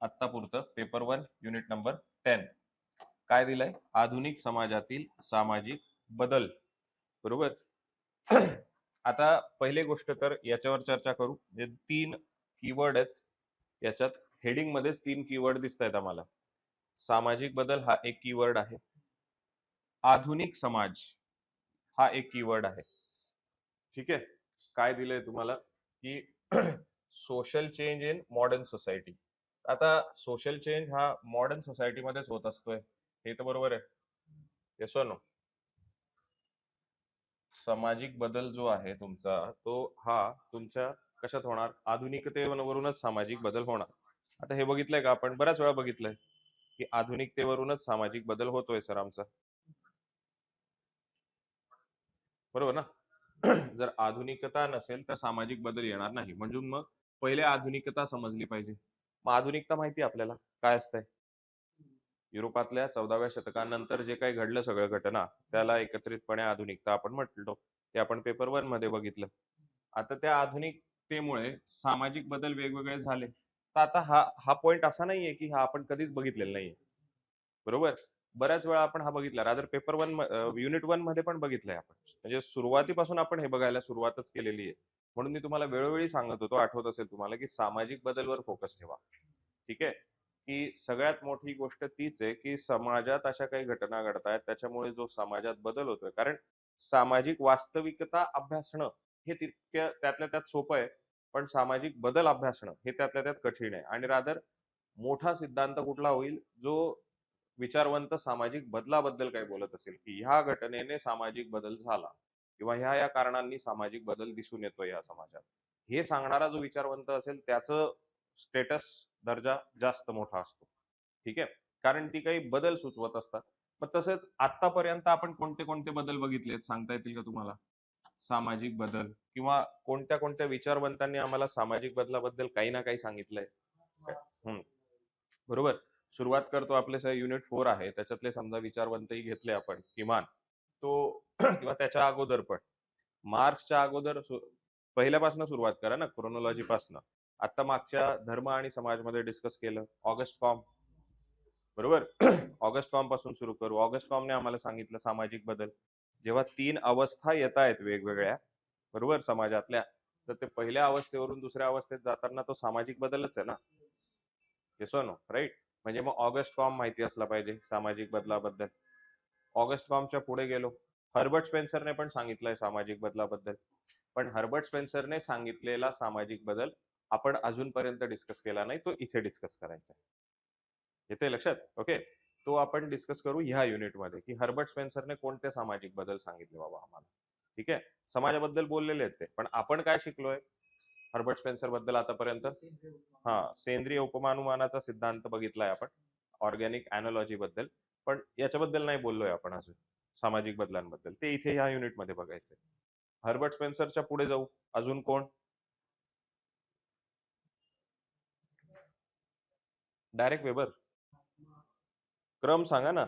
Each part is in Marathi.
आत्तापुरतं पेपर 1 युनिट नंबर 10. काय दिलंय? आधुनिक समाजातील सामाजिक बदल. बरोबर. आता पहिली गोष्ट तर याच्यावर चर्चा करू. जे 3 कीवर्ड आहेत याच्यात, हेडिंग मध्येच 3 कीवर्ड दिसत आहेत आम्हाला. सामाजिक बदल हा एक कीवर्ड आहे. आधुनिक समाज हा एक कीवर्ड आहे. ठीक आहे. काय दिलंय तुम्हाला की social change in modern society. आता सोशल चेंज हा मॉडर्न सोसायटी मध्येच होत असतोय, हे तर बरोबर आहे. Yes no? सामाजिक बदल जो आहे तुमचा, तो हा तुमच्या कशात होणार? आधुनिकतेवरूनच सामाजिक बदल होणार. आता हे बघितलंय का आपण? बऱ्याच वेळा बघितलंय की आधुनिकतेवरूनच सामाजिक बदल होतोय सर आमचा. बरोबर ना? जर आधुनिकता नसेल तर सामाजिक बदल येणार नाही. म्हणून मग पहिले आधुनिकता समजली पाहिजे. मग आधुनिकता माहिती आहे आपल्याला काय असतंय? युरोपातल्या 14व्या शतकानंतर जे काही घडलं सगळं घटना, त्याला एकत्रितपणे आधुनिकता आपण म्हटलो. ते आपण पेपर 1 मध्ये बघितलं. आता त्या आधुनिकतेमुळे सामाजिक बदल वेगवेगळे झाले. तर आता हा हा पॉइंट असा नाहीये की हा आपण कधीच बघितलेला नाहीये. बरोबर? बऱ्याच वेळा आपण हा बघितला. रादर पेपर 1 युनिट 1 मध्ये पण बघितलंय आपण. म्हणजे सुरुवातीपासून आपण हे बघायला सुरुवातच केलेली आहे. म्हणून मी तुम्हाला वेळोवेळी सांगत होतो, आठवत असेल तुम्हाला, की सामाजिक बदलवर फोकस ठेवा. ठीक आहे? की सगळ्यात मोठी गोष्ट तीच आहे, की समाजात अशा काही घटना घडतायत, त्याच्यामुळे जो समाजात बदल होतोय. कारण सामाजिक वास्तविकता अभ्यासणं हे तितक्या त्यातल्या त्यात सोपं आहे. पण सामाजिक बदल अभ्यासणं हे त्यातल्या त्यात कठीण आहे. आणि रादर मोठा सिद्धांत कुठला होईल, जो विचारवंत सामाजिक बदलाबद्दल काही बोलत असेल, की ह्या घटनेने सामाजिक बदल झाला किंवा ह्या कारणांनी सामाजिक बदल दिसून येतोय या समाजात. हे सांगणारा जो विचारवंत असेल त्याचं स्टेटस, दर्जा जास्त मोठा असतो. ठीक आहे. कारण ती काही बदल सुचवत असतात. मग तसेच आतापर्यंत आपण कोणते कोणते बदल बघितलेत सांगता येतील का तुम्हाला? सामाजिक बदल किंवा कोणत्या कोणत्या विचारवंतांनी आम्हाला सामाजिक बदलाबद्दल काही ना काही सांगितलंय? बरोबर. सुरुवात करतो, आपले युनिट 4 आहे त्याच्यातले समजा विचारवंतही घेतले आपण किमान, तो किंवा त्याच्या अगोदर पण मार्क्सच्या अगोदर पहिल्यापासून सुरुवात करा ना, क्रोनॉलॉजी पासून. आता मागच्या धर्म आणि समाजमध्ये डिस्कस केलं ऑगस्ट फॉर्म. बरोबर. ऑगस्ट फॉर्म पासून सुरू करू. ऑगस्ट फॉर्मने आम्हाला सांगितलं सामाजिक बदल. जेव्हा 3 अवस्था येत आहेत वेगवेगळ्या, बरोबर, समाजातल्या, तर ते पहिल्या अवस्थेवरून दुसऱ्या अवस्थेत जाताना तो सामाजिक बदलच आहे ना. Yes no? राईट. म्हणजे मग ऑगस्ट फॉर्म माहिती असला पाहिजे सामाजिक बदलाबद्दल. ऑगस्ट फॉर्मच्या पुढे गेलो. हर्बर्ट स्पेन्सरने पण सांगितलंय सामाजिक बदलाबद्दल. पण हर्बर्ट स्पेन्सरने सांगितलेला सामाजिक बदल आपण अजूनपर्यंत डिस्कस केला नाही. तो इथे डिस्कस करायचा आहे. येते लक्षात? ओके. तो आपण डिस्कस करू ह्या युनिटमध्ये, की हर्बर्ट स्पेन्सरने कोणते सामाजिक बदल सांगितले बाबा आम्हाला. ठीक आहे. समाजाबद्दल बोललेले आहेत ते. पण आपण काय शिकलोय हर्बर्ट स्पेन्सर बद्दल आतापर्यंत? सेंद्रिय उपमानुमानाचा सिद्धांत बघितलाय आपण, ऑर्गॅनिक अॅनॉलॉजी बद्दल. पण याच्याबद्दल नाही बोललोय आपण अजून, सामाजिक बदलांबद्दल. ते इथे ह्या युनिटमध्ये बघायचंय. हर्बर्ट स्पेन्सरच्या पुढे जाऊ. अजून कोण? Direct weber. क्रम सांगा ना.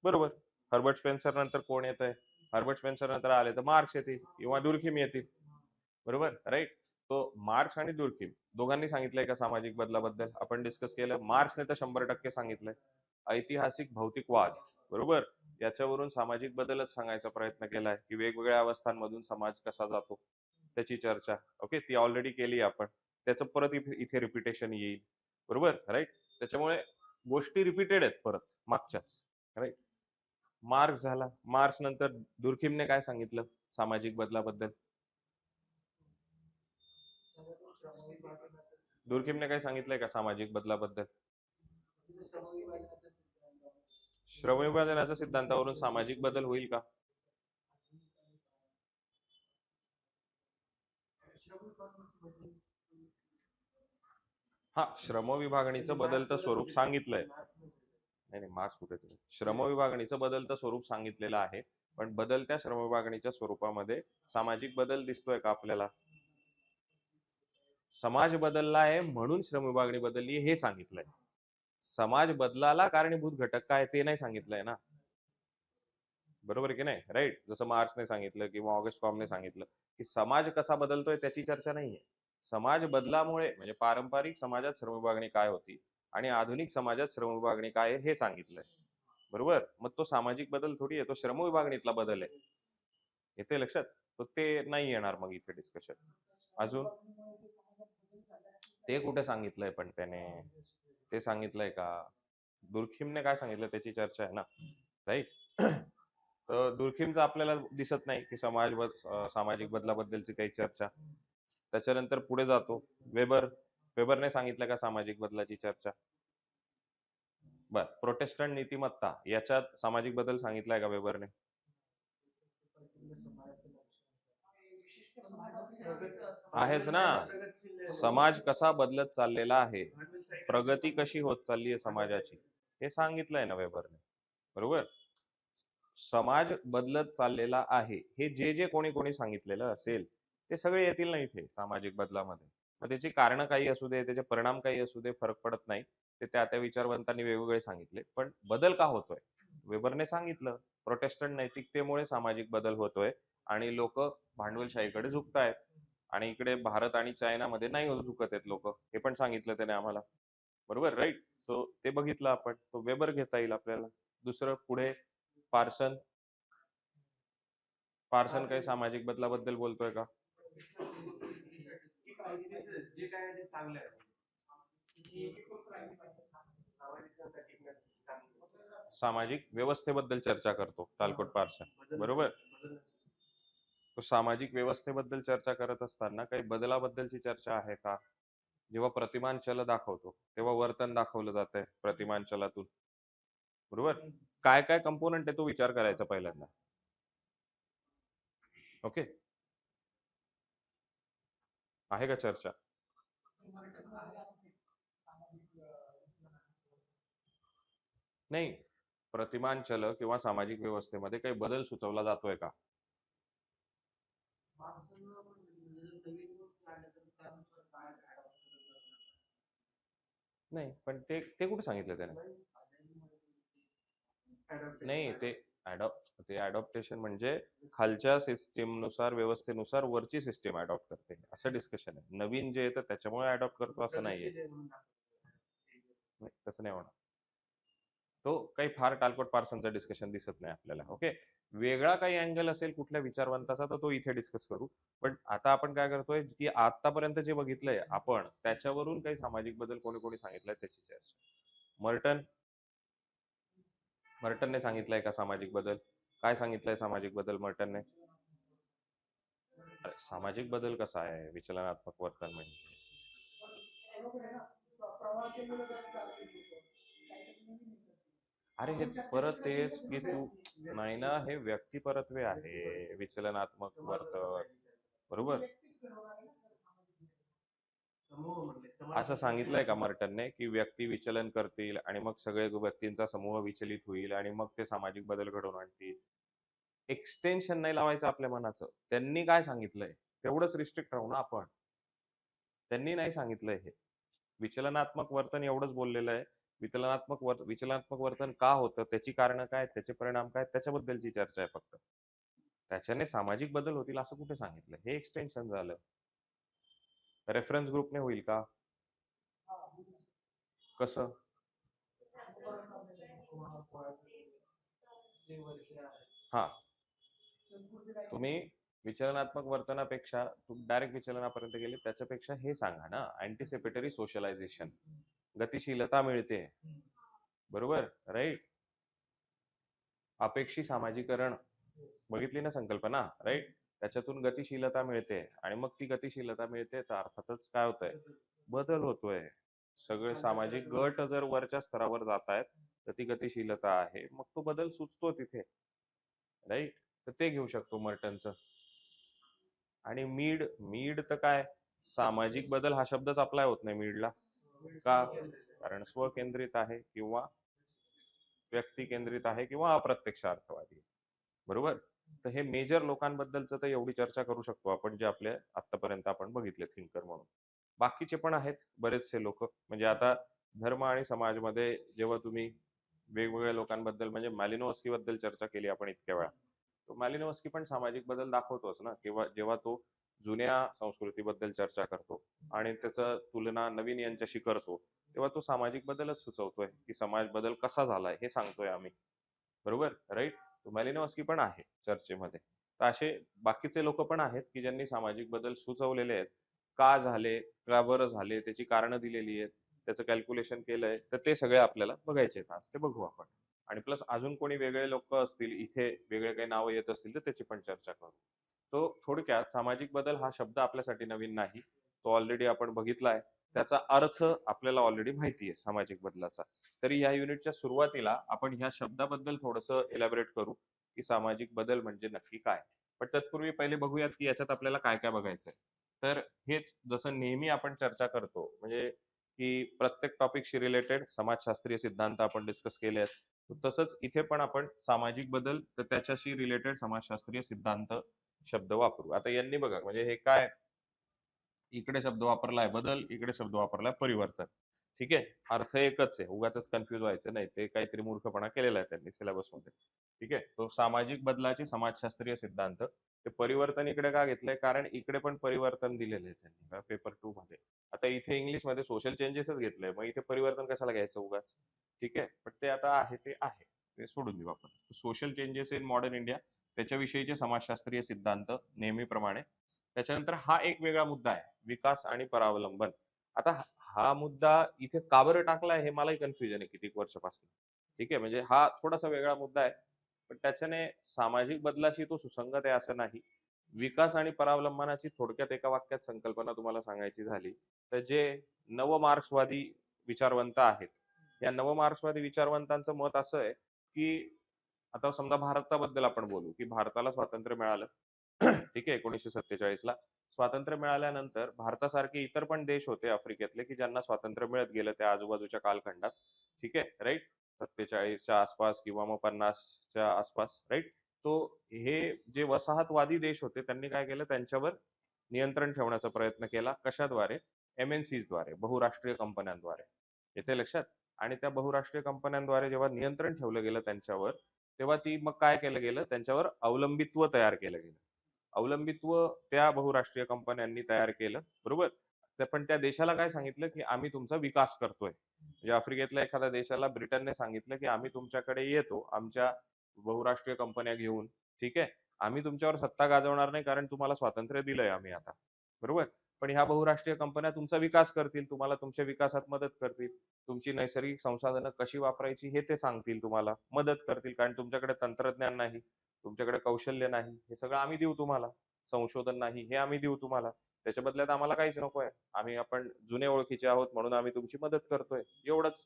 बरोबर. हर्बर्ट स्पेन्सर नंतर कोण येत आहे? हर्बर्ट स्पेन्सर नंतर आले तर मार्क्स येतील किंवा दुर्खिम येतील. बरोबर, राईट. तो मार्क्स आणि दुर्खिम दोघांनी सांगितलंय का सामाजिक बदलाबद्दल? आपण डिस्कस केलं. मार्क्सने तर 100% सांगितलंय. ऐतिहासिक भौतिकवाद, बरोबर, याच्यावरून सामाजिक बदलच सांगायचा प्रयत्न केलाय, की वेगवेगळ्या अवस्थांमधून समाज कसा जातो त्याची चर्चा. ओके, ती ऑलरेडी केली आपण. त्याचं परत इथे रिपिटेशन येईल. बरोबर, राईट. त्याच्यामुळे गोष्टी रिपीटेड आहेत परत मागच्याच. राईट. मार्क्स झाला. मार्क्स नंतर दुर्खिमने काय सांगितलं सामाजिक बदलाबद्दल? दुर्खिमने काय सांगितलंय का सामाजिक बदलाबद्दल? श्रमविभाजनाच्या सिद्धांतावरून सामाजिक बदल होईल का? श्रमविभागणीचं बदलतं स्वरूप सांगितलंय. नाही नाही, मार्क्स कुठे तरी श्रमविभागणीचं बदलतं स्वरूप सांगितलेलं आहे. पण बदलत्या श्रमविभागणीच्या स्वरूपामध्ये सामाजिक बदल दिसतोय का आपल्याला? समाज बदलला आहे म्हणून श्रमविभागणी बदलली हे सांगितलंय. समाज बदलाला कारणीभूत घटक काय ते नाही सांगितलंय ना. बरोबर की नाही? राईट. जसं मार्क्सने सांगितलं किंवा ऑगस्ट कॉमने सांगितलं, की समाज कसा बदलतोय त्याची चर्चा नाहीये. समाज बदलामुळे म्हणजे पारंपरिक समाजात श्रमविभागणी काय होती आणि आधुनिक समाजात श्रमविभागणी काय आहे हे सांगितलंय. बरोबर? मग तो सामाजिक बदल थोडी आहे, तो श्रमविभागणीतला बदल आहे. येते लक्षात? तर ते नाही येणार मग इथे डिस्कशन. अजून ते कुठे सांगितलंय पण त्याने? ते सांगितलंय का? दुर्खिमने काय सांगितलं त्याची चर्चा आहे ना, राईट? तर दुर्खिमचं आपल्याला दिसत नाही की सामाजिक बदलाबद्दलची काही चर्चा. त्याच्यानंतर पुढे जातो वेबर. वेबरने सांगितलं का सामाजिक बदलाची चर्चा? बर, प्रोटेस्टंट नीतिमत्ता याच्यात सामाजिक बदल सांगितलाय का वेबरने? आहेच ना. समाज कसा बदलत चाललेला आहे, प्रगती कशी होत चालली आहे समाजाची, हे सांगितलंय ना वेबरने. बरोबर? समाज बदलत चाललेला आहे हे जे जे कोणी कोणी सांगितलेलं असेल ते सगळे येतील ना इथे सामाजिक बदलामध्ये. मग त्याची कारण काही असू दे, त्याचे परिणाम काही असू दे, फरक पडत नाही. ते त्या त्या विचारवंतांनी वेगवेगळे सांगितले, पण बदल का होतोय? वेबरने सांगितलं, प्रोटेस्टंट नैतिकतेमुळे सामाजिक बदल होतोय आणि लोक भांडवलशाहीकडे झुकतायत आणि इकडे भारत आणि चायनामध्ये नाही झुकत आहेत लोक, हे पण सांगितलं त्याने आम्हाला. बरोबर, राईट? सो ते बघितलं आपण, तो वेबर घेता येईल आपल्याला. दुसरं पुढे पार्सन. पार्सन काही सामाजिक बदलाबद्दल बोलतोय का? सामाजिक व्यवस्थेबद्दल चर्चा करतो तालकोट पार्सन. बरोबर? तो सामाजिक व्यवस्थेबद्दल चर्चा करत असताना काही बदलाबद्दलची चर्चा आहे का? जेव्हा प्रतिमान चल दाखवतो तेव्हा वर्तन दाखवलं जातंय प्रतिमान चलातून. बरोबर? काय काय कंपोनंट आहे तो विचार करायचा पहिल्यांदा. ओके, आहे का चर्चा? नाही, प्रतिमान चल किंवा सामाजिक व्यवस्थेमध्ये काही बदल सुचवला जातोय का? नाही, पण ते ते कुठे सांगितलं त्याने? नाही, ते अडॉप्टेशन म्हणजे खालच्या सिस्टीम नुसार, व्यवस्थेनुसार वरची सिस्टीम अडॉप्ट करते, असं डिस्कशन आहे. नवीन जे येतं त्याच्यामुळे अडॉप्ट करतो असं नाहीये. नाही, तसं नाही होणार. तो काही फार टालकोट पार्सनचं डिस्कशन दिसत नाही आपल्याला. ओके, वेगळा काही अँगल असेल कुठल्या विचारवंताचा तर तो इथे डिस्कस करू. पण आता आपण काय करतोय की आतापर्यंत जे बघितलंय आपण त्याच्यावरून काही सामाजिक बदल कोणी कोणी सांगितलंय त्याची चर्चा. मर्टन. मर्टनने सांगितलंय का सामाजिक बदल? काय सांगितलंय सामाजिक बदल मर्टनने? अरे, सामाजिक बदल कसा आहे विचलनात्मक वर्तन म्हणजे? अरे हे परत तेच की तू, नाही ना, हे व्यक्तिपरत्वे आहे विचलनात्मक वर्तन. बरोबर? असं सांगितलंय का मर्टनने की व्यक्ती विचलन करतील आणि मग सगळे व्यक्तींचा समूह विचलित होईल आणि मग ते सामाजिक बदल घडवून आणतील? एक्सटेन्शन नाही लावायचं आपल्या मनाचं. त्यांनी काय सांगितलंय तेवढंच रिस्ट्रिक्ट राहू ना आपण. त्यांनी नाही सांगितलंय हे विचलनात्मक वर्तन एवढंच बोललेलं आहे. विचलनात्मक वर्तन का होतं, त्याची कारणं काय, त्याचे परिणाम काय, त्याच्याबद्दलची चर्चा आहे फक्त. त्याच्याने सामाजिक बदल होतील असं कुठे सांगितलं? हे एक्सटेन्शन झालं. रेफरन्स ग्रुपने होईल का? कसं? हा, तुम्ही विचलनात्मक वर्तनापेक्षा डायरेक्ट विचलनापर्यंत गेले त्याच्यापेक्षा हे सांगा ना, अँटिसिपेटरी सोशलायझेशन, गतिशीलता मिळते. बरोबर, राईट? अपेक्षी सामाजिकरण बघितली ना संकल्पना, राईट? त्याच्यातून गतिशीलता मिळते आणि मग ती गतिशीलता मिळते तर अर्थातच काय होतंय, बदल होतोय. सगळे सामाजिक गट जर वरच्या स्तरावर जात आहेत तर ती गतिशीलता आहे, मग तो बदल सुचतो तिथे, राईट? तर ते घेऊ शकतो मर्टनचं. आणि मीड, मीड तर काय, सामाजिक बदल हा शब्दच अप्लाय होत नाही मीडला. का? कारण स्वकेंद्रित आहे किंवा व्यक्ती केंद्रित आहे किंवा अप्रत्यक्ष अर्थवादी. बरोबर? तर हे मेजर लोकांबद्दलचं तर एवढी चर्चा करू शकतो आपण जे आपल्या आतापर्यंत आपण बघितले थिंकर म्हणून. बाकीचे पण आहेत बरेचसे लोक, म्हणजे आता धर्म आणि समाजमध्ये जेव्हा तुम्ही वेगवेगळ्या लोकांबद्दल, म्हणजे मॅलिनोव्स्की बद्दल चर्चा केली आपण इतक्या वेळा, तो मॅलिनोव्स्की पण सामाजिक बदल दाखवतोच ना, किंवा जेव्हा तो जुन्या संस्कृतीबद्दल चर्चा करतो आणि त्याचं तुलना नवीन यांच्याशी करतो, तेव्हा तो सामाजिक बदलच सुचवतोय, की समाज बदल कसा झालाय हे सांगतोय आम्ही. बरोबर? राईट? मॅलिनोव्स्की पण आहे चर्चेमध्ये. तर असे बाकीचे लोक पण आहेत, की ज्यांनी सामाजिक बदल सुचवलेले आहेत. का झाले? का बरं झाले? त्याची कारणं दिलेली आहेत. त्याचं कॅल्क्युलेशन केलंय. तर ते सगळे आपल्याला बघायचे आहेत आज. ते बघू आपण. आणि प्लस अजून कोणी वेगळे लोक असतील, इथे वेगळे काही नावं येत असतील, तर त्याची पण चर्चा करू. तो थोडक्यात सामाजिक बदल हा शब्द आपल्यासाठी नवीन नाही. तो ऑलरेडी आपण बघितलाय. त्याचा अर्थ आपल्याला ऑलरेडी माहिती आहे सामाजिक बदलाचा. तरी या युनिटच्या सुरुवातीला आपण ह्या शब्दाबद्दल थोडंसं एलॅबोरेट करू, की सामाजिक बदल म्हणजे नक्की काय? पण तत्पूर्वी पहिले बघूयात, की याच्यात आपल्याला काय-काय बघायचंय. तर हेच जसं नेहमी आपण चर्चा करतो, म्हणजे की प्रत्येक टॉपिकशी रिलेटेड समाजशास्त्रीय सिद्धांत आपण डिस्कस केले आहेत. तसंच इथे पण आपण सामाजिक बदल तर त्याच्याशी रिलेटेड समाजशास्त्रीय सिद्धांत शब्द वापरू. आता यांनी बघा म्हणजे हे काय इकडे शब्द वापरलाय बदल, इकडे शब्द वापरलाय परिवर्तन. ठीक आहे. अर्थ एकच आहे. उगाचच कन्फ्यूज व्हायचं नाही. ते काहीतरी मूर्खपणा केलेला आहे त्यांनी सिलेबसमध्ये. ठीक आहे. तो सामाजिक बदलाचे समाजशास्त्रीय सिद्धांत. ते परिवर्तन इकडे का घेतलंय? कारण इकडे पण परिवर्तन दिलेलं आहे त्यांनी पेपर 2 मध्ये. आता इथे इंग्लिशमध्ये सोशल चेंजेसच घेतलंय. मग इथे परिवर्तन कशाला घ्यायचं उगाच? ठीक आहे. पण ते आता आहे ते आहे. ते सोडून देऊ आपण. Social changes in modern India त्याच्याविषयीचे समाजशास्त्रीय सिद्धांत नेहमीप्रमाणे. त्याच्यानंतर हा एक वेगळा मुद्दा आहे. विकास आणि परावलंबन. आता हा मुद्दा इथे का बरं टाकलाय हे मलाही कन्फ्युजन आहे कितीक वर्षापासून. ठीक आहे. म्हणजे हा थोडासा वेगळा मुद्दा आहे. पण त्याच्याने सामाजिक बदलाशी तो सुसंगत आहे असं नाही. विकास आणि परावलंबनाची थोडक्यात एका वाक्यात संकल्पना तुम्हाला सांगायची झाली, तर जे नव-मार्क्सवादी विचारवंत आहेत, या नव-मार्क्सवादी विचारवंतांचं मत असं आहे, की आता समजा भारताबद्दल आपण बोलू, की भारताला स्वातंत्र्य मिळालं. ठीक आहे 1947 ला. स्वातंत्र्य मिळाल्यानंतर भारतासारखे इतर पण देश होते आफ्रिकेतले, की ज्यांना स्वातंत्र्य मिळत गेलं त्या आजूबाजूच्या कालखंडात. ठीक आहे, राइट? 47च्या आसपास किंवा मग 50च्या आसपास, राइट? तो हे जे वसाहतवादी देश होते त्यांनी काय केलं त्यांच्यावर नियंत्रण ठेवण्याचा प्रयत्न केला. कशाद्वारे? द्वारे, बहुराष्ट्रीय कंपन्यांद्वारे. येते लक्षात? आणि त्या बहुराष्ट्रीय कंपन्यांद्वारे जेव्हा नियंत्रण ठेवलं गेलं त्यांच्यावर, तेव्हा ती मग काय केलं गेलं त्यांच्यावर अवलंबित्व तयार केलं गेलं. अवलंबित्व त्या बहुराष्ट्रीय कंपन्यांनी तयार केलं, बरोबर? पण त्या देशाला काय सांगितलं, की आम्ही तुमचा विकास करतोय. म्हणजे आफ्रिकेतल्या एखाद्या देशाला ब्रिटनने सांगितलं, की आम्ही तुमच्याकडे येतो, आमच्या बहुराष्ट्रीय कंपन्या घेऊन, ठीक आहे? आम्ही तुमच्यावर सत्ता गाजवणार नाही कारण तुम्हाला स्वातंत्र्य दिलंय आम्ही आता, बरोबर? पण ह्या बहुराष्ट्रीय कंपन्या तुमचा विकास करतील, तुम्हाला तुमच्या विकासात मदत करतील. तुमची नैसर्गिक संसाधनं कशी वापरायची हे ते सांगतील तुम्हाला, मदत करतील कारण तुमच्याकडे तंत्रज्ञान नाही, तुमच्याकडे कौशल्य नाही, हे सगळं आम्ही देऊ तुम्हाला. संशोधन नाही, हे आम्ही देऊ तुम्हाला. त्याच्या बदल्यात आम्हाला काहीच नकोय. आपण जुने ओळखीचे आहोत म्हणून आम्ही तुमची मदत करतोय. एवढंच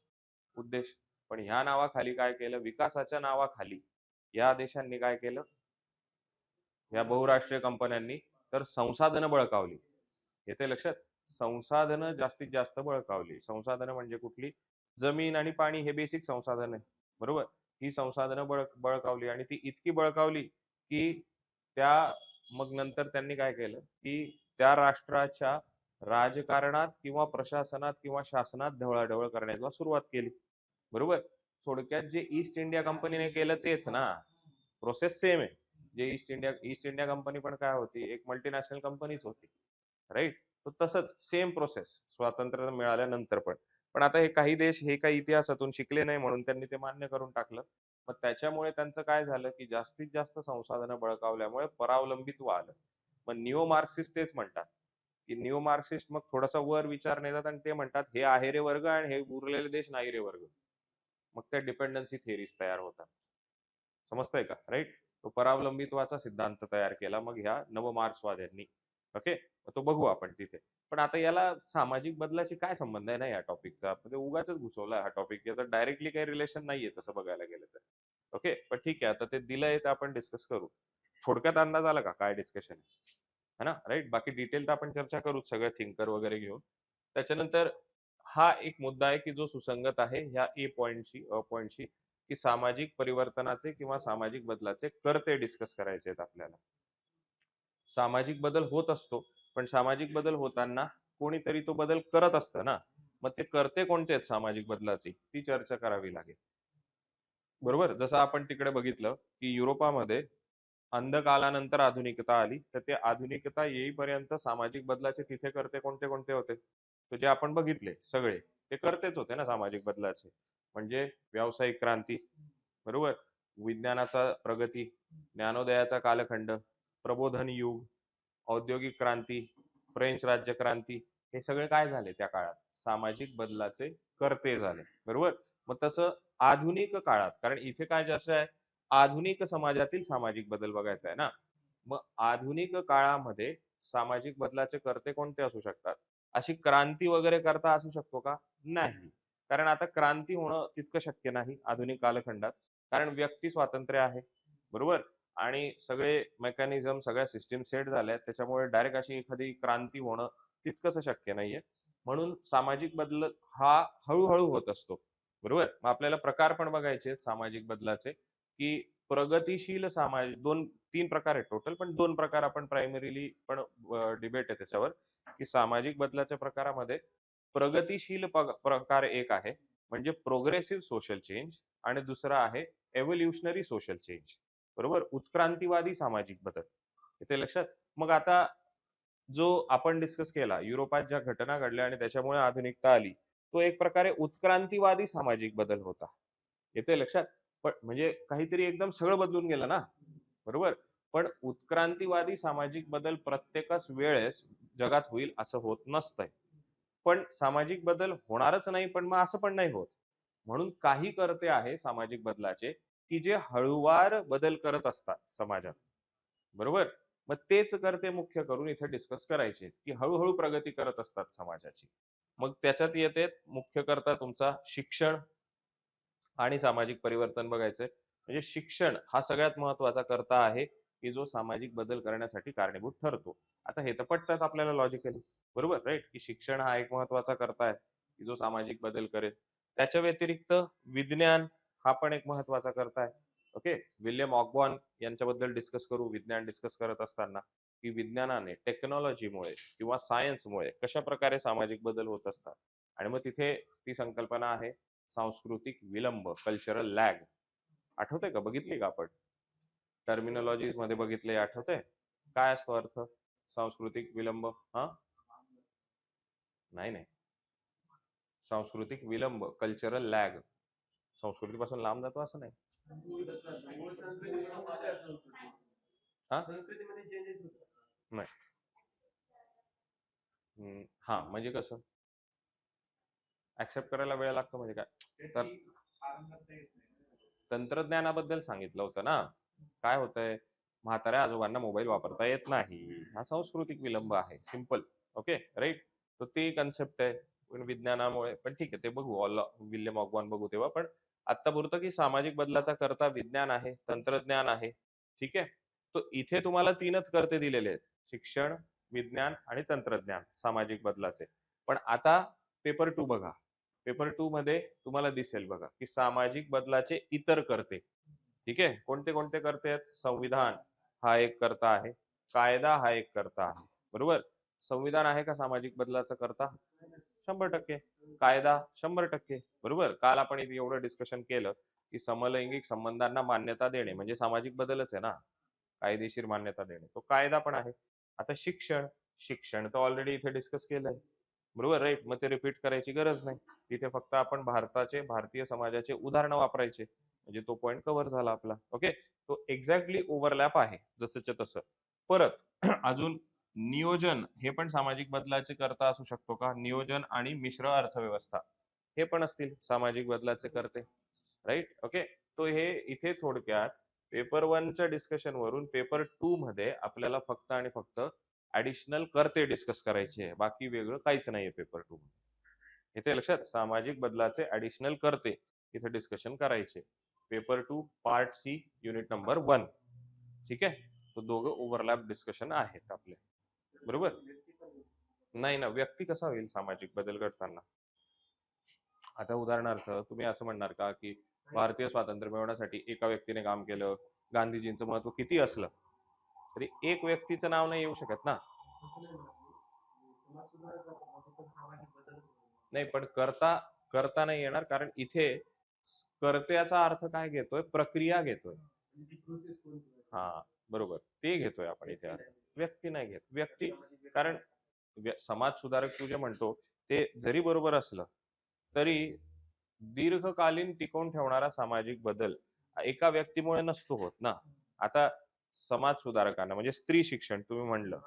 उद्देश. पण ह्या नावाखाली काय केलं, विकासाच्या नावाखाली या देशांनी काय केलं, या बहुराष्ट्रीय कंपन्यांनी तर संसाधनं बळकावली. येते लक्षात? संसाधनं जास्तीत जास्त बळकावली. संसाधनं म्हणजे कुठली? जमीन आणि पाणी हे बेसिक संसाधन आहे. बरोबर? ही संसाधनं बळकावली आणि ती इतकी बळकावली, की त्या मग नंतर त्यांनी काय केलं, की त्या राष्ट्राच्या राजकारणात किंवा प्रशासनात किंवा शासनात ढवळाढवळ करण्याला सुरुवात केली. बरोबर? थोडक्यात जे ईस्ट इंडिया कंपनीने केलं तेच ना. प्रोसेस सेम आहे. जे ईस्ट इंडिया कंपनी पण काय होती? एक मल्टीनॅशनल कंपनीच होती. राइट? तर तसंच सेम प्रोसेस स्वातंत्र्य मिळाल्यानंतर पण. पण आता हे काही देश हे काही इतिहासातून शिकले नाही म्हणून त्यांनी ते मान्य करून टाकलं. मग त्याच्यामुळे त्यांचं काय झालं, की जास्तीत जास्त संसाधनं बळकावल्यामुळे परावलंबित्व आलं. मग निओ मार्क्सिस्ट तेच म्हणतात, की निओ मार्क्सिस्ट मग थोडासा वर विचार नेतात आणि ते म्हणतात, हे आहे रे वर्ग आणि हे उरलेले देश नाही रे वर्ग. मग त्या डिपेंडन्सी थिअरीज तयार होतात. समजतंय का? राइट? तो परावलंबित्वाचा सिद्धांत तयार केला मग ह्या नव-मार्क्सवाद्यांनी. ओके? तो बघू आपण तिथे. पण आता याला सामाजिक बदलाशी काय संबंध आहे ना या टॉपिकचा? म्हणजे उगाचच घुसवला हा टॉपिक. याचं डायरेक्टली काही रिलेशन नाहीये तसं बघायला गेलं तर. ओके? पण ठीक आहे आता ते दिलंय तर आपण डिस्कस करू. थोडक्यात अंदाज आला का काय डिस्कशन आहे? है ना? राइट? बाकी डिटेल तर आपण चर्चा करूच सगळं थिंकर वगैरे घेऊन. त्याच्यानंतर हा एक मुद्दा आहे की जो सुसंगत आहे ह्या ए पॉइंटशी, पॉइंटशी, की सामाजिक परिवर्तनाचे किंवा सामाजिक बदलाचे कर्ते डिस्कस करायचे आहेत आपल्याला. सामाजिक बदल होत असतो, पण सामाजिक बदल होताना कोणीतरी तो बदल करत असतं ना. मग ते कर्ते कोणते आहेत सामाजिक बदलाची? ती चर्चा करावी लागेल. बरोबर? जसं आपण तिकडे बघितलं, की युरोपामध्ये अंधकालानंतर आधुनिकता आली, तर ते आधुनिकता येईपर्यंत सामाजिक बदलाचे तिथे करते कोणते कोणते होते, तर जे आपण बघितले सगळे ते करतेच होते ना सामाजिक बदलाचे. म्हणजे व्यावसायिक क्रांती, बरोबर, विज्ञानाचा प्रगती, ज्ञानोदयाचा कालखंड, प्रबोधन युग, औद्योगिक क्रांती, फ्रेंच राज्यक्रांती, हे सगळे काय झाले त्या काळात, सामाजिक बदलाचे कर्ते झाले, बरोबर. मग तसं आधुनिक काळात, कारण इथे काय चर्चा आहे, आधुनिक समाजातील सामाजिक बदल बघायचा आहे ना. मग आधुनिक काळामध्ये सामाजिक बदलाचे कर्ते कोणते असू शकतात? अशी क्रांती वगैरे करता असू शकतो का? नाही. कारण आता क्रांती होणं तितकं शक्य नाही आधुनिक कालखंडात. कारण व्यक्ती स्वातंत्र्य आहे, बरोबर. आणि सगळे मेकॅनिझम, सगळ्या सिस्टीम सेट झाल्या आहेत. त्याच्यामुळे डायरेक्ट अशी एखादी क्रांती होणं तितकंसं शक्य नाहीये. म्हणून सामाजिक बदल हा हळू होत असतो, बरोबर. मग आपल्याला प्रकार पण बघायचे आहेत सामाजिक बदलाचे, की प्रगतिशील समाज, 2-3 प्रकार आहेत टोटल, पण 2 प्रकार आपण प्रायमरीली पण डिबेट आहे त्याच्यावर, की सामाजिक बदलाच्या प्रकारामध्ये प्रगतिशील प्रकार एक आहे, म्हणजे प्रोग्रेसिव्ह सोशल चेंज, आणि दुसरा आहे एव्होल्युशनरी सोशल चेंज, बरोबर. उत्क्रांतीवादी सामाजिक बदल. इथे लक्षात. मग आता जो आपण डिस्कस केला, युरोपात ज्या घटना घडल्या आणि त्याच्यामुळे आधुनिकता आली, तो एक प्रकारे उत्क्रांतीवादी सामाजिक बदल होता. येते लक्षात. पण म्हणजे काहीतरी एकदम सगळं बदलून गेलं ना, बरोबर. पण उत्क्रांतीवादी सामाजिक बदल प्रत्येकच वेळेस जगात होईल असं होत नसतंय. पण सामाजिक बदल होणारच नाही, पण मग असं पण नाही होत. म्हणून काही कर्ते आहे सामाजिक बदलाचे, की जे हळूवार बदल करत असतात समाजात, बरोबर. मग तेच कर्ते मुख्य करून इथे डिस्कस करायचे, की हळूहळू प्रगती करत असतात समाजाची. मग त्याच्यात येते मुख्य कर्ता तुमचा शिक्षण आणि सामाजिक परिवर्तन बघायचंय. म्हणजे शिक्षण हा सगळ्यात महत्वाचा कर्ता आहे, की जो सामाजिक बदल करण्यासाठी कारणीभूत ठरतो. आता हे तर पटतंच आपल्याला लॉजिकली, बरोबर, राईट, की शिक्षण हा एक महत्वाचा कर्ता आहे, की जो सामाजिक बदल करेल. त्याच्या व्यतिरिक्त विज्ञान हा पण एक महत्वाचा कर्ता आहे. ओके. विल्यम ऑकबॉर्न यांच्याबद्दल डिस्कस करू विज्ञान डिस्कस करत असताना, की विज्ञानाने, टेक्नॉलॉजीमुळे किंवा सायन्समुळे कशा प्रकारे सामाजिक बदल होत असतात. आणि मग तिथे ती संकल्पना आहे सांस्कृतिक विलंब, कल्चरल लॅग. आठवतंय का? बघितली का आपण? टर्मिनॉलॉजीज मध्ये बघितले, आठवतंय? काय असतो अर्थ? सांस्कृतिक विलंब. हा, नाही नाही, सांस्कृतिक विलंब, कल्चरल लॅग. संस्कृतीपासून लांब जातो असं नाही. हा, नाही. हा म्हणजे कसं ऍक्सेप्ट करायला वेळ लागतो म्हणजे काय? तर तंत्रज्ञानाबद्दल सांगितलं होतं ना. काय होतंय, म्हाताऱ्या आजोबांना मोबाईल वापरता येत नाही, हा सांस्कृतिक विलंब आहे, सिंपल. Okay, right. तर ती कन्सेप्ट आहे. पण विज्ञानामुळे पण ठीक आहे, ते बघू, विल्यम ऑकबॉर्न बघू तेव्हा. पण आता पुरतं की सामाजिक बदलाचा करता विज्ञान आहे, तंत्रज्ञान आहे, ठीक आहे. तो इथे तुम्हाला 3च कर्ते दिलेले आहेत, शिक्षण, विज्ञान आणि तंत्रज्ञान सामाजिक बदलाचे. पण आता पेपर 2 बघा. पेपर 2 मध्ये तुम्हाला दिसेल बघा, की सामाजिक बदलाचे इतर कर्ते, ठीक आहे. कोणते कोणते कर्ते आहेत? संविधान हा एक कर्ता आहे, कायदा हा एक कर्ता आहे, बरोबर. संविधान आहे का सामाजिक बदलाचा करता? 100%. कायदा 100%, बरोबर. काल आपण इथे एवढं डिस्कशन केलं, की समलैंगिक संबंधांना मान्यता देणे म्हणजे सामाजिक बदलच आहे ना, कायदेशीर मान्यता देणे, तो कायदा पण आहे. आता शिक्षण, शिक्षण तर ऑलरेडी इथे डिस्कस केलंय, बरोबर, राईट. मग ते रिपीट करायची गरज नाही. तिथे फक्त आपण भारतीय समाजाचे उदाहरणं वापरायचे, म्हणजे तो पॉइंट कव्हर झाला आपला. ओके. तो एक्झॅक्टली ओव्हरलॅप आहे जसंच्या तसं. परत अजून नियोजन हे पण सामाजिक बदलाचे करता असू शकतो का? नियोजन आणि मिश्र अर्थव्यवस्था हे पण असतील सामाजिक बदलाचे करते, राईट. ओके. तो हे इथे थोडक्यात पेपर 1च्या डिस्कशन वरून पेपर 2 मध्ये आपल्याला फक्त आणि फक्त ऍडिशनल करते डिस्कस करायचे आहे, बाकी वेगळं काहीच नाहीये पेपर 2 मध्ये. इथे लक्षात, सामाजिक बदलाचे ऍडिशनल करते इथे डिस्कशन करायचे. Paper 2 part C unit number 1, ठीक आहे. तो दोघं ओव्हरलॅप डिस्कशन आहेत आपले, बरोबर. नाही ना, व्यक्ती कसा होईल सामाजिक बदल घडताना? आता उदाहरणार्थ तुम्ही असं म्हणणार का, की भारतीय स्वातंत्र्य मिळवण्यासाठी एका व्यक्तीने काम केलं, गांधीजींचं महत्व किती असलं तरी एक व्यक्तीचं नाव नाही येऊ शकत ना. नाही, पण करता करता नाही येणार, कारण इथे कर्त्याचा अर्थ काय घेतोय? प्रक्रिया घेतोय. हा, बरोबर, ते घेतोय आपण इथे आता. व्यक्ती नाही घेत. व्यक्ती, कारण समाज सुधारक तू जे म्हणतो ते जरी बरोबर असलं तरी दीर्घकालीन टिकवून ठेवणारा सामाजिक बदल एका व्यक्तीमुळे नसतो होत ना. आता समाज सुधारकांना म्हणजे स्त्री शिक्षण तुम्ही म्हणलं,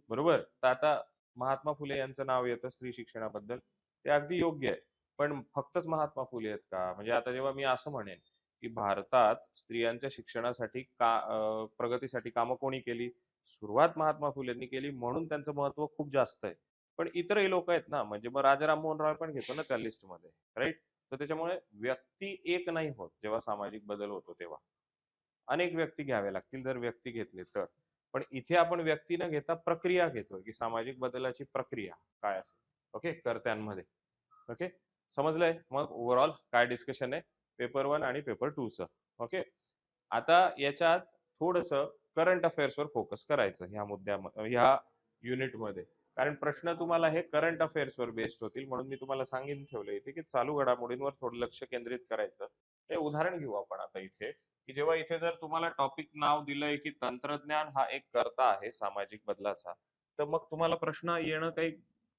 बरोबर? तर आता महात्मा फुले यांचं नाव येतं स्त्री शिक्षणाबद्दल. ते अगदी योग्य आहे. पण फक्तच महात्मा फुले आहेत का? म्हणजे आता जेव्हा मी असं म्हणेन, की भारतात स्त्रियांच्या शिक्षणासाठी प्रगतीसाठी कामं कोणी केली? सुरुवात महात्मा फुलेंनी केली म्हणून त्यांचं महत्त्व खूप जास्त आहे. पण इतरही लोकं आहेत ना, म्हणजे मग राजा राममोहन रॉय पण घेतो ना त्या लिस्टमध्ये, राइट? तर त्याच्यामुळे व्यक्ती एक नाही होत जेव्हा सामाजिक बदल होतो तेव्हा. अनेक व्यक्ती घ्यावे लागतील जर व्यक्ती घेतले तर. पण इथे आपण व्यक्ती न घेता प्रक्रिया घेतोय, की सामाजिक बदलाची प्रक्रिया काय असेल. ओके, कर्त्यांमध्ये. ओके, समजलंय? मग ओव्हरऑल काय डिस्कशन आहे पेपर 1 आणि पेपर 2 चं. ओके. आता याच्यात थोडंसं करंट अफेअर्सवर फोकस करायचं ह्या युनिटमध्ये. कारण प्रश्न तुम्हाला हे करंट अफेअर्सवर बेस्ड होतील म्हणून मी तुम्हाला सांगून ठेवलं इथे, की चालू घडामोडींवर थोडं लक्ष केंद्रित करायचं. हे उदाहरण घेऊ आपण आता इथे, की जेव्हा इथे जर तुम्हाला टॉपिक नाव दिलंय, की तंत्रज्ञान हा एक कर्ता आहे सामाजिक बदलाचा, तर मग तुम्हाला प्रश्न येणं काही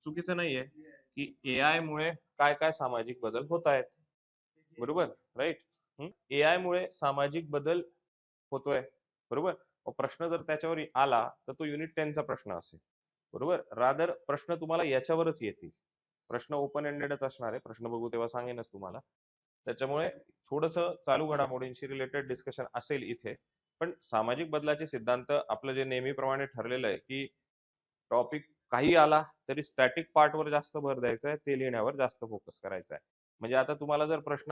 चुकीचं नाहीये, की एआय मुळे काय-काय सामाजिक बदल होत आहेत. बरोबर? राइट? एआय मुळे सामाजिक बदल होतोय. बरोबर? मग प्रश्न जर त्याच्यावर आला, तर तो युनिट 10 चा प्रश्न असेल. बरोबर? रादर प्रश्न तुम्हाला याच्यावरच येतील. प्रश्न ओपन एंडेडच असणार आहे. प्रश्न बघू तेव्हा सांगेनच तुम्हाला. त्याच्यामुळे थोडंसं चालू घडामोडींशी रिलेटेड डिस्कशन असेल इथे. पण सामाजिक बदलाचे सिद्धांत आपलं जे नेहमीप्रमाणे ठरलेलं आहे, की टॉपिक काही आला तरी स्टॅटिक पार्टवर जास्त भर द्यायचा आहे. ते लिहिण्यावर जास्त फोकस करायचा आहे. म्हणजे आता तुम्हाला जर प्रश्न